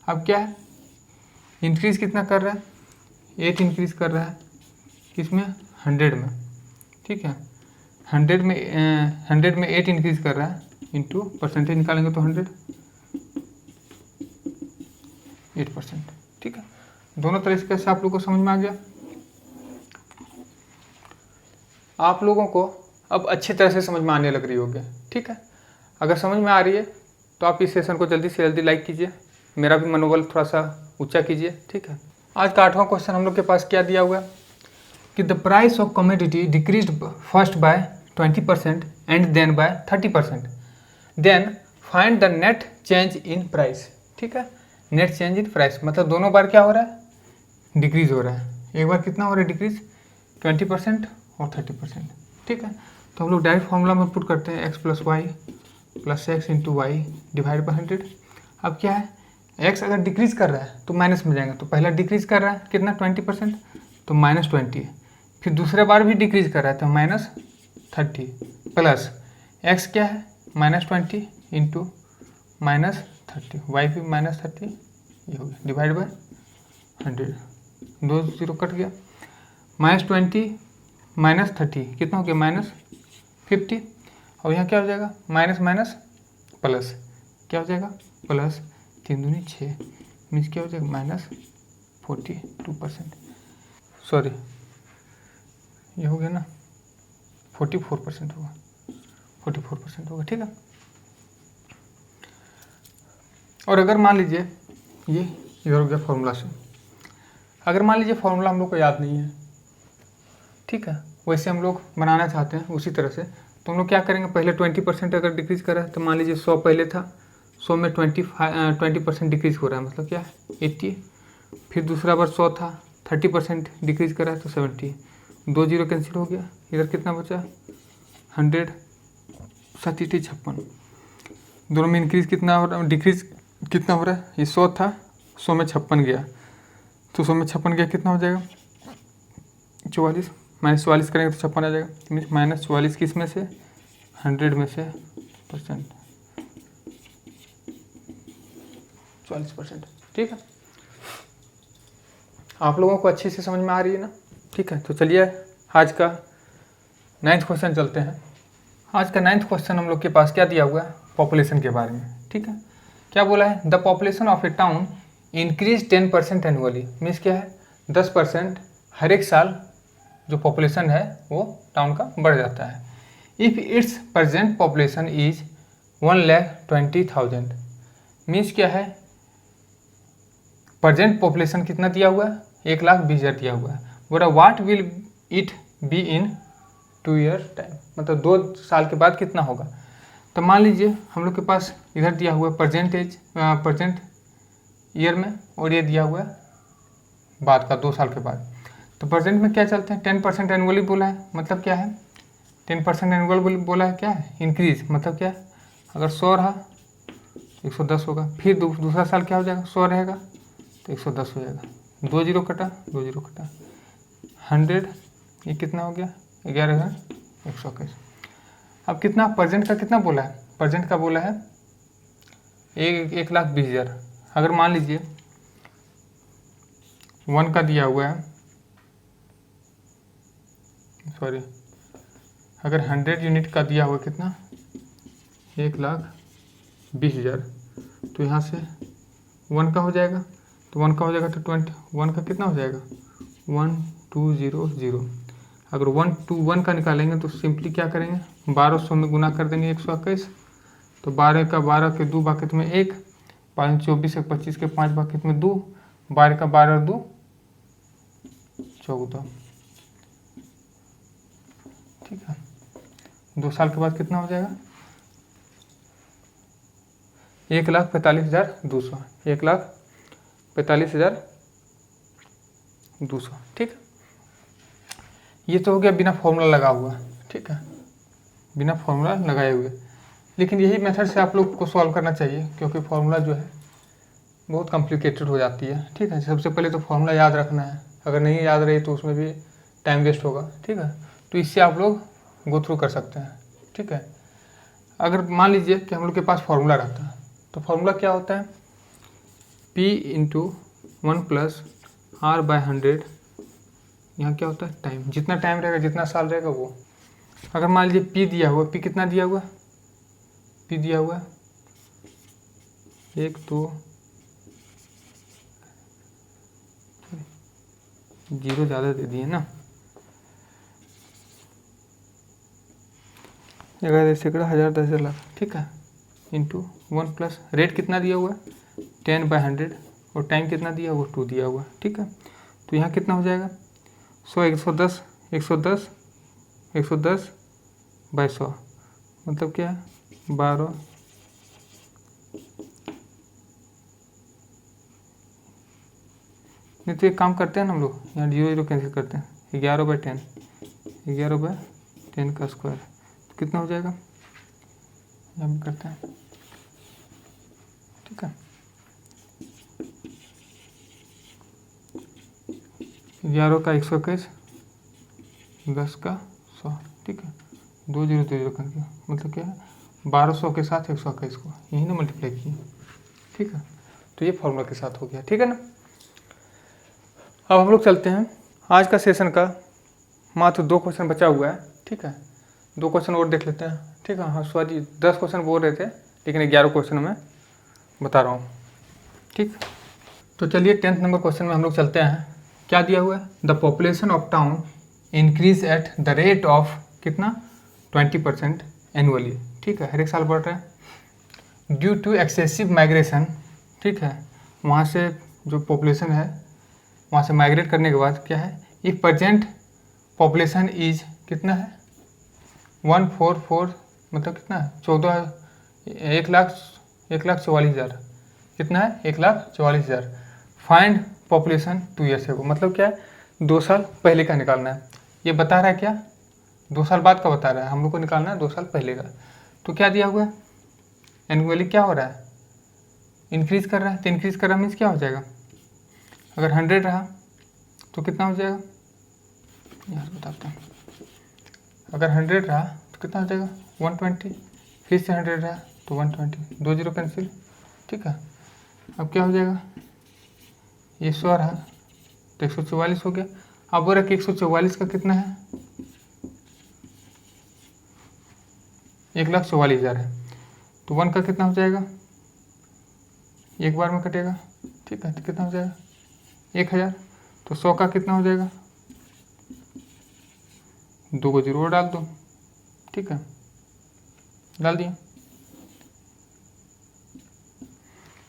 Speaker 1: अब क्या है इंक्रीज कितना कर रहा है 8 इंक्रीज कर रहा है किसमें 100 में, ठीक है, 100 में 8 इंक्रीज कर रहा है, इंटू परसेंटेज निकालेंगे तो 8%, ठीक है। दोनों तरीके से आप लोगों को समझ में आ गया। आप लोगों को अब अच्छी तरह से समझ में आने लग रही होगी, ठीक है। अगर समझ में आ रही है तो आप इस सेशन को जल्दी से जल्दी लाइक कीजिए, मेरा भी मनोबल थोड़ा सा ऊंचा कीजिए, ठीक है। आज का 8वां क्वेश्चन हम लोग के पास क्या दिया हुआ है कि the price of commodity decreased first by 20% and then by 30%, then find the net change in price, ठीक है। नेट चेंज इन प्राइस मतलब दोनों बार क्या हो रहा है डिक्रीज हो रहा है, एक बार कितना हो रहा है डिक्रीज 20% और 30%, ठीक है। तो हम लोग डायरेक्ट फॉर्मूला में पुट करते हैं x plus y plus x into y divide by 100। अब क्या है x अगर डिक्रीज कर रहा है तो माइनस में जाएगा, तो पहला डिक्रीज कर रहा है कितना 20% तो -20, फिर दूसरे बार भी डिक्रीज कर रहा है तो -30 प्लस x क्या है -20 इंटू -30, वाई भी -30, ये हो गया डिवाइड बाय 100, 2 0 कट गया, -20 -30 कितना हो गया -50, और यहाँ क्या हो जाएगा माइनस माइनस प्लस, क्या हो जाएगा प्लस 3 दूनी 6 मीन्स क्या हो जाएगा -42%, सॉरी ये हो गया ना 44% होगा, 44% होगा, ठीक है। और अगर मान लीजिए ये इधर हो गया फॉर्मूला से, अगर मान लीजिए फॉर्मूला हम लोग को याद नहीं है, ठीक है, वैसे हम लोग बनाना चाहते हैं उसी तरह से, तो हम लोग क्या करेंगे पहले 20% अगर डिक्रीज करा है तो मान लीजिए 100 पहले था, 100 में 20% डिक्रीज हो रहा है मतलब क्या है 80, फिर दूसरा बार 100 था 30% डिक्रीज करा है तो 70, 2 0 कैंसिल हो गया, इधर कितना बचा 100, 7 56, दोनों में इंक्रीज कितना हो रहा है डिक्रीज कितना हो रहा है, ये 100 था 100 में 56 गया, तो 100 में 56 गया कितना हो जाएगा 44, -44 करेंगे तो 56 आ जाएगा, मीन्स -44 किस में से 100 में से %, 40%, ठीक है। आप लोगों को अच्छे से समझ में आ रही है ना, ठीक है। तो चलिए आज का 9th क्वेश्चन चलते हैं। आज का 9th क्वेश्चन हम लोग के पास क्या दिया हुआ है पॉपुलेशन के बारे में, ठीक है। क्या बोला है the population of A town increase 10% annually, means क्या है 10% हर एक साल जो पॉपुलेशन है वो टाउन का बढ़ जाता है। If it's present population is 1,20,000, means क्या है प्रेजेंट पॉपुलेशन कितना दिया हुआ है 1,20,000 दिया हुआ है। बोला what will it be in 2 year time, मतलब 2 साल के बाद कितना होगा। तो मान लीजिए हम लोग के पास इधर दिया हुआ है प्रेजेंट ईयर में, और ये दिया हुआ है बाद का 2 साल के बाद। तो प्रेजेंट में क्या चलते हैं, 10% एनुअली बोला है, मतलब क्या है 10% एनुअल बोला है, क्या है इंक्रीज, मतलब क्या है अगर 100 रहा 110 होगा, फिर दूसरा साल क्या हो जाएगा 100 रहेगा तो 110 हो जाएगा, 2 जीरो कटा 2 जीरो कटा 100, ये कितना हो गया 11,121। अब कितना प्रेजेंट का कितना बोला है, प्रेजेंट का बोला है 1,20,000। अगर मान लीजिए 1 का दिया हुआ है, सॉरी अगर 100 यूनिट का दिया हुआ कितना 1,20,000, तो यहाँ से 1 का हो जाएगा, तो 1 का हो जाएगा तो 1 का कितना हो जाएगा 1200। अगर 1 का निकालेंगे तो सिंपली क्या करेंगे 1200 में गुना कर देंगे 121, तो 12 का 12 के 2 बाकित में 1, 5 24 एक 25 के 5 बाकित में 2, 12 का 12 और 2 14। ठीक है, 2 साल के बाद कितना हो जाएगा 1,45,200, 1,45,200। ठीक है, ये तो हो गया बिना फॉर्मूला लगा हुआ। ठीक है, बिना फॉर्मूला लगाए हुए, लेकिन यही मेथड से आप लोग को सॉल्व करना चाहिए, क्योंकि फॉर्मूला जो है बहुत कॉम्प्लिकेटेड हो जाती है। ठीक है, सबसे पहले तो फॉर्मूला याद रखना है, अगर नहीं याद रही तो उसमें भी टाइम वेस्ट होगा। ठीक है, तो इससे आप लोग गो थ्रू कर सकते हैं। ठीक है, अगर मान लीजिए कि हम लोग के पास फॉर्मूला रहता है, तो फॉर्मूला क्या होता है P × 1 + R/100। यहाँ क्या होता है टाइम, जितना टाइम रहेगा जितना साल रहेगा वो। अगर मान लीजिए P दिया हुआ, P कितना दिया हुआ, P दिया हुआ 1 2 जीरो ज़्यादा दे दिए ना, 11 सैकड़ा 1000 10 लाख। ठीक है, इंटू 1 + रेट कितना दिया हुआ 10/100, और टाइम कितना दिया वो 2 दिया हुआ। ठीक है, तो यहाँ कितना हो जाएगा 100 110 110 110/100, मतलब क्या है 12। नहीं तो एक काम करते हैं ना हम लोग, यहाँ 0 0 कैंसिल करते हैं, 11/10 11/10 का स्क्वायर, तो कितना हो जाएगा यहाँ भी करते हैं। ठीक है, 11 का 121, 10 का 100। ठीक है, 2 0 2 0 करके, मतलब क्या है 1200 के साथ 121 को यही ना मल्टीप्लाई किए। ठीक है, तो ये फॉर्मूला के साथ हो गया। ठीक है ना, अब हम लोग चलते हैं आज का सेशन का, मात्र 2 क्वेश्चन बचा हुआ है। ठीक है, 2 क्वेश्चन और देख लेते हैं। ठीक है, हाँ सॉरी 10 क्वेश्चन बोल रहे थे, लेकिन 11 क्वेश्चन में बता रहा हूँ। ठीक, तो चलिए 10th नंबर क्वेश्चन में हम लोग चलते हैं। क्या दिया हुआ है, the population of town increase at the rate of कितना 20% एनुअली। ठीक है, हर एक साल बढ़ रहा है ड्यू टू एक्सेसिव माइग्रेशन। ठीक है, वहाँ से जो पॉपुलेशन है वहाँ से माइग्रेट करने के बाद क्या है, इफ प्रेजेंट पॉपुलेशन इज कितना है 144, मतलब कितना है 1,44,000, कितना है 1,44,000। फाइंड पॉपुलेशन 2 ईयर्स एगो, मतलब क्या है 2 साल पहले का निकालना है। ये बता रहा है क्या 2 साल बाद का बता रहा है, हम लोग को निकालना है 2 साल पहले का। तो क्या दिया हुआ है एनुअली क्या हो रहा है इंक्रीज कर रहा है, तो इंक्रीज कर रहा मीन्स क्या हो जाएगा, अगर 100 रहा तो कितना हो जाएगा यार बताता हूँ, अगर 100 रहा तो कितना हो जाएगा 120, फिर से 100 रहा तो 120, 2 0 कैंसिल। ठीक है, अब क्या हो जाएगा ये 100 रहा तो 144 हो गया। अब बोल रहा कि 144 का कितना है 1,44,000 है, तो 1 का कितना हो जाएगा एक बार में कटेगा। ठीक है, तो कितना हो जाएगा 1000, तो 100 का कितना हो जाएगा 2 को 0 डाल दो। ठीक है, डाल दिया,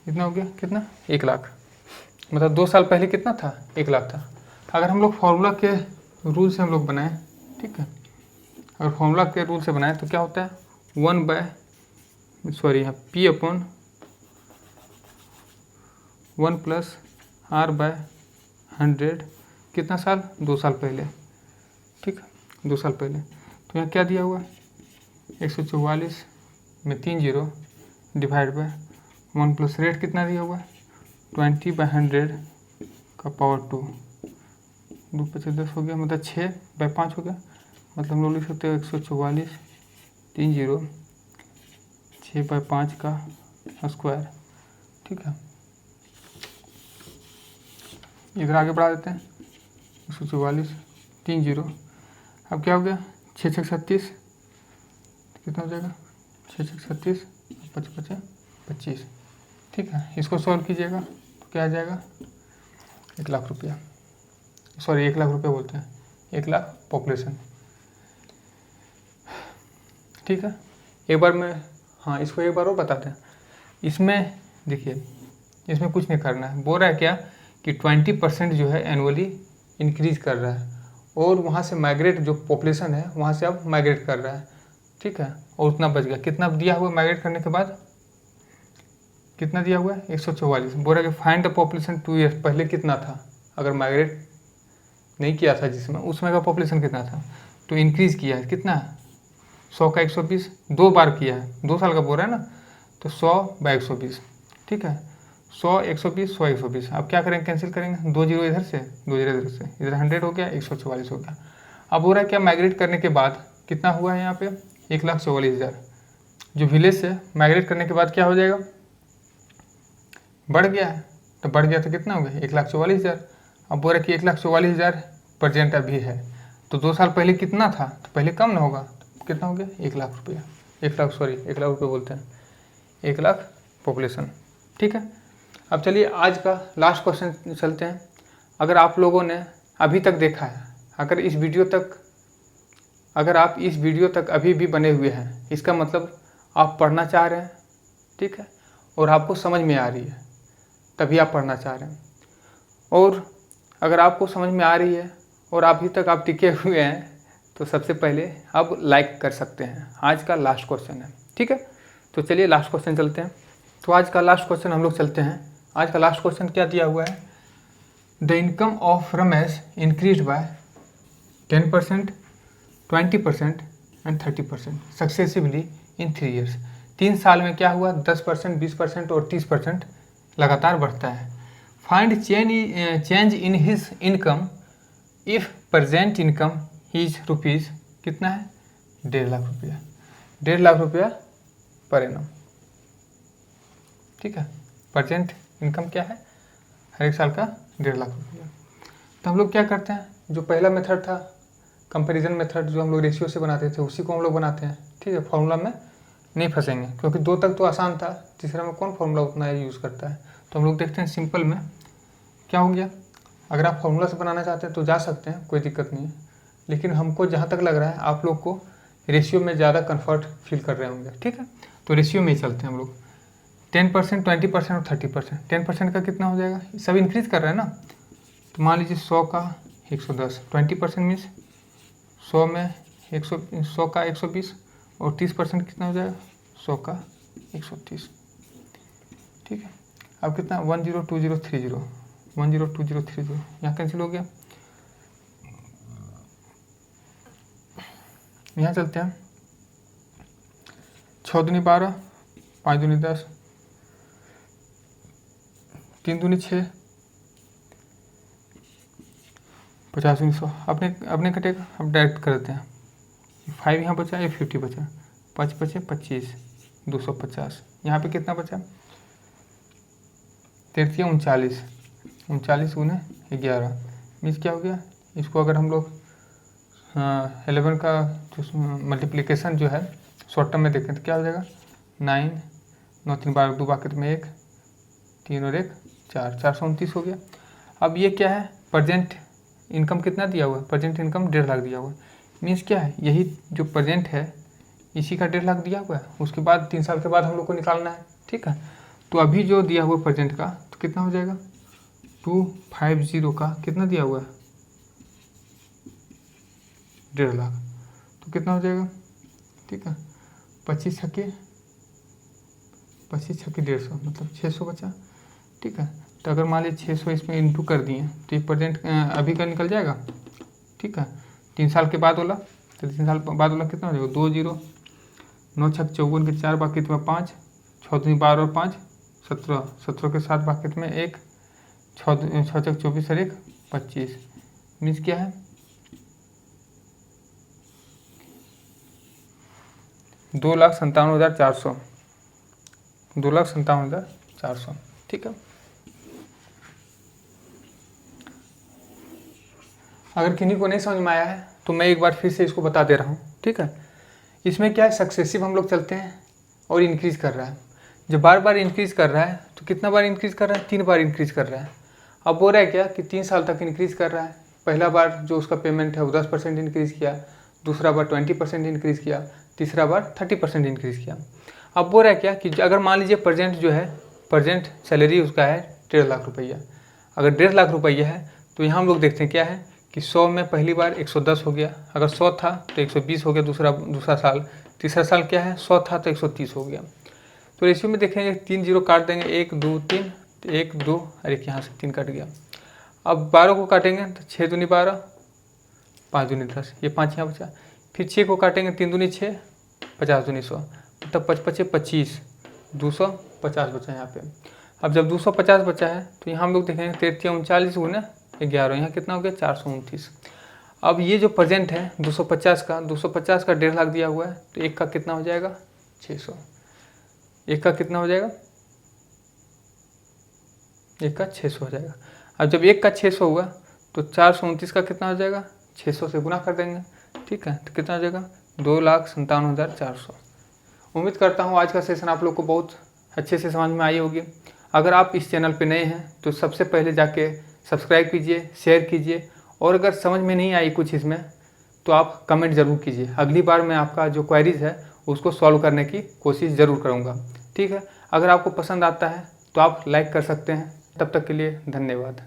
Speaker 1: कितना हो गया कितना 1 लाख, मतलब 2 साल पहले कितना था 1 लाख था। अगर हम लोग फॉर्मूला के रूल से हम लोग बनाएं, ठीक है, अगर फॉर्मूला के रूल से बनाए तो क्या होता है, P अपॉन 1 + R/100 कितना साल, 2 साल पहले, ठीक है, 2 साल पहले। तो यहाँ क्या दिया हुआ है, 144 में 3 0 डिवाइड बाय 1 प्लस रेट कितना दिया हुआ है, 20/100 का पावर 2, 2 × 5 10 हो गया, मतलब 6/5 हो गया। मतलब हम लोग लिख सकते हैं 144 3 0 6/5 का स्क्वायर, ठीक है। इधर आगे बढ़ा देते हैं, 144 3 0, अब क्या हो गया, 6 6 36, कितना हो जाएगा, 6 6 36 5 5 25, ठीक है। इसको सॉल्व कीजिएगा तो क्या आ जाएगा, 1 लाख रुपया, सॉरी 1 लाख रुपया बोलते हैं, 1 लाख पॉपुलेशन, ठीक है। एक बार मैं, हाँ इसको एक बार और बताते हैं। इसमें देखिए, इसमें कुछ नहीं करना है, बोल रहा है क्या कि 20% जो है एनुअली इंक्रीज कर रहा है, और वहाँ से माइग्रेट जो पॉपुलेशन है वहाँ से अब माइग्रेट कर रहा है, ठीक है। और उतना बच गया, कितना दिया हुआ माइग्रेट करने के बाद, कितना दिया हुआ है, 144। बोल रहा है कि फाइंड द पॉपुलेशन 2 ईयर्स पहले कितना था, अगर माइग्रेट नहीं किया था जिसमें, उसमें का पॉपुलेशन कितना था, तो इंक्रीज़ किया है, कितना, 100 का 120, 2 बार किया है, 2 साल का बोल रहा है ना, तो 100/120, ठीक है, 100 120 100 120। अब क्या करेंगे, कैंसिल करेंगे, 2 0 इधर से 2 0 इधर से, इधर 100 हो गया, 144 हो गया। अब हो रहा है क्या, माइग्रेट करने के बाद कितना हुआ है यहाँ पे, 1,44,000। जो विलेज से माइग्रेट करने के बाद क्या हो जाएगा, बढ़ गया है, तो बढ़ गया तो कितना हो गया, 1,44,000। अब बोल रहा है कि 1,44,000 प्रेजेंट अभी है, तो 2 साल पहले कितना था, तो पहले कम ना होगा, तो कितना हो गया, 1 लाख रुपया, 1 लाख रुपये बोलते हैं, 1 लाख पॉपुलेशन, ठीक है। अब चलिए आज का लास्ट क्वेश्चन चलते हैं। अगर आप लोगों ने अभी तक देखा है, अगर आप इस वीडियो तक अभी भी बने हुए हैं, इसका मतलब आप पढ़ना चाह रहे हैं, ठीक है, और आपको समझ में आ रही है, तभी आप पढ़ना चाह रहे हैं। और अगर आपको समझ में आ रही है और अभी तक आप टिके हुए हैं, तो सबसे पहले आप लाइक कर सकते हैं। आज का लास्ट क्वेश्चन है, ठीक है। तो चलिए लास्ट क्वेश्चन चलते हैं। तो आज का लास्ट क्वेश्चन हम लोग चलते हैं। आज का लास्ट क्वेश्चन क्या दिया हुआ है, the income of Ramesh increase by 10%, 20% and 30% successively in 3 years. 3 साल में क्या हुआ, 10%, 20% और 30% लगातार बढ़ता है। Find change in his income if present income is rupees, कितना है, 1.5 लाख रुपया, 1.5 लाख रुपया पर एनम, ठीक है। प्रेजेंट इनकम क्या है, हर एक साल का 1.5 लाख रुपया। तो हम लोग क्या करते हैं, जो पहला मेथड था कंपैरिजन मेथड, जो हम लोग रेशियो से बनाते थे, उसी को हम लोग बनाते हैं, ठीक है। फॉर्मूला में नहीं फंसेंगे, क्योंकि 2 तक तो आसान था, तीसरा में कौन फॉर्मूला उतना यूज़ करता है। तो हम लोग देखते हैं सिंपल में क्या हो गया। अगर आप फॉर्मूला से बनाना चाहते हैं तो जा सकते हैं, कोई दिक्कत नहीं है, लेकिन हमको जहाँ तक लग रहा है आप लोग को रेशियो में ज़्यादा कंफर्ट फील कर रहे होंगे, ठीक है। तो रेशियो में ही चलते हैं हम लोग। 10%, 20% और 30%। 10% का कितना हो जाएगा, सब इंक्रीज कर रहा है ना, तो मान लीजिए 100 का 110, 20% मीन्स 100 में 100 का 120, और 30% कितना हो जाएगा, 100 का 130, ठीक है। अब कितना, 102030, 102030 यहाँ कैंसिल हो गया। यहाँ चलते हैं, 6 दूनी 12, 5 दूनी 10, 3 दूनी 6, 50 दूनी 100, अपने कटेगा। अब डायरेक्ट कर देते हैं, 5 यहाँ बचा, ये 50 बचा, 5 बचे 25, 250, यहाँ पे कितना बचा, 33 39, 39 गुने 11 मीन्स क्या हो गया। इसको अगर हम लोग 11 का जो मल्टीप्लिकेशन जो है शॉर्ट टर्म में देखें तो क्या हो जाएगा, 9 9 3 12 2 बाकी में 1 3 और 1 4, 429 हो गया। अब ये क्या है, प्रेजेंट इनकम कितना दिया हुआ है, प्रेजेंट इनकम 1.5 लाख दिया हुआ है, मीन्स क्या है, यही जो प्रेजेंट है इसी का 1.5 लाख दिया हुआ है। उसके बाद 3 साल के बाद हम लोग को निकालना है, ठीक है। तो अभी जो दिया हुआ प्रेजेंट का तो कितना हो जाएगा, 250 का कितना दिया हुआ है, 1.5 लाख। तो कितना हो जाएगा, ठीक है, 25 छक्के 150 मतलब 600 बचा, ठीक है। तो अगर मान लीजिए 600 इसमें इंटू कर दिए तो ये प्रेजेंट अभी का निकल जाएगा, ठीक है। 3 साल के बाद वाला, तो 3 साल बाद वाला कितना हो जाएगा, 2 0, 9 छक 54 के 4 बाकी में 5, 6 दूनी 12 और 5 17, 17 के 7 बाकी में 1, 6 छक 24 और 1 25, मीन्स क्या है 2,57,400, 2,57,400, ठीक है। अगर किन्हीं को नहीं समझ में आया है तो मैं एक बार फिर से इसको बता दे रहा हूँ, ठीक है। इसमें क्या है, सक्सेसिव हम लोग चलते हैं और इंक्रीज़ कर रहा है। जब बार बार इंक्रीज़ कर रहा है तो कितना बार इंक्रीज़ कर रहा है, 3 बार इंक्रीज़ कर रहा है। अब हो रहा है क्या कि 3 साल तक इंक्रीज़ कर रहा है। पहला बार जो उसका पेमेंट है वो 10% इंक्रीज़ किया, दूसरा बार 20% इंक्रीज़ किया, तीसरा बार 30% इंक्रीज़ किया। अब बोल रहा है क्या कि अगर मान लीजिए प्रेजेंट जो है, प्रेजेंट सैलरी उसका है 1.5 लाख रुपया। अगर 1.5 लाख रुपया है तो यहाँ हम लोग देखते हैं क्या है कि 100 में पहली बार 110 हो गया, अगर 100 था तो 120 हो गया दूसरा साल, तीसरा साल क्या है 100 था तो 130 हो गया। तो रेशियो में देखेंगे 3 0 काट देंगे, 1 2 3, 1 2 और एक यहाँ से 3 कट गया। अब 12 को काटेंगे तो 6 दूनी 12, 5 दूनी 10, ये 5 यहाँ बचा। फिर 6 को काटेंगे 3 दूनी 6, 50 दूनी 100, मतलब 5 25, 250 बचा यहाँ पे। अब जब 250 बचा है तो यहाँ हम लोग देखेंगे 33 39 गुना 11, यहाँ कितना हो गया 429। अब ये जो प्रेजेंट है 250 का 1.5 लाख दिया हुआ है, तो एक का कितना हो जाएगा 600, एक का कितना हो जाएगा, एक का 600 हो जाएगा। अब जब एक का 600 हुआ तो 429 का कितना हो जाएगा, 600 से गुना कर देंगे, ठीक है। तो कितना हो जाएगा 2,57,400। उम्मीद करता हूँ आज का सेशन आप लोग को बहुत अच्छे से समझ में आई होगी। अगर आप इस चैनल पे नए हैं तो सबसे पहले जाके सब्सक्राइब कीजिए, शेयर कीजिए, और अगर समझ में नहीं आई कुछ इसमें तो आप कमेंट ज़रूर कीजिए। अगली बार मैं आपका जो क्वेरीज है उसको सॉल्व करने की कोशिश ज़रूर करूँगा, ठीक है। अगर आपको पसंद आता है तो आप लाइक कर सकते हैं। तब तक के लिए धन्यवाद।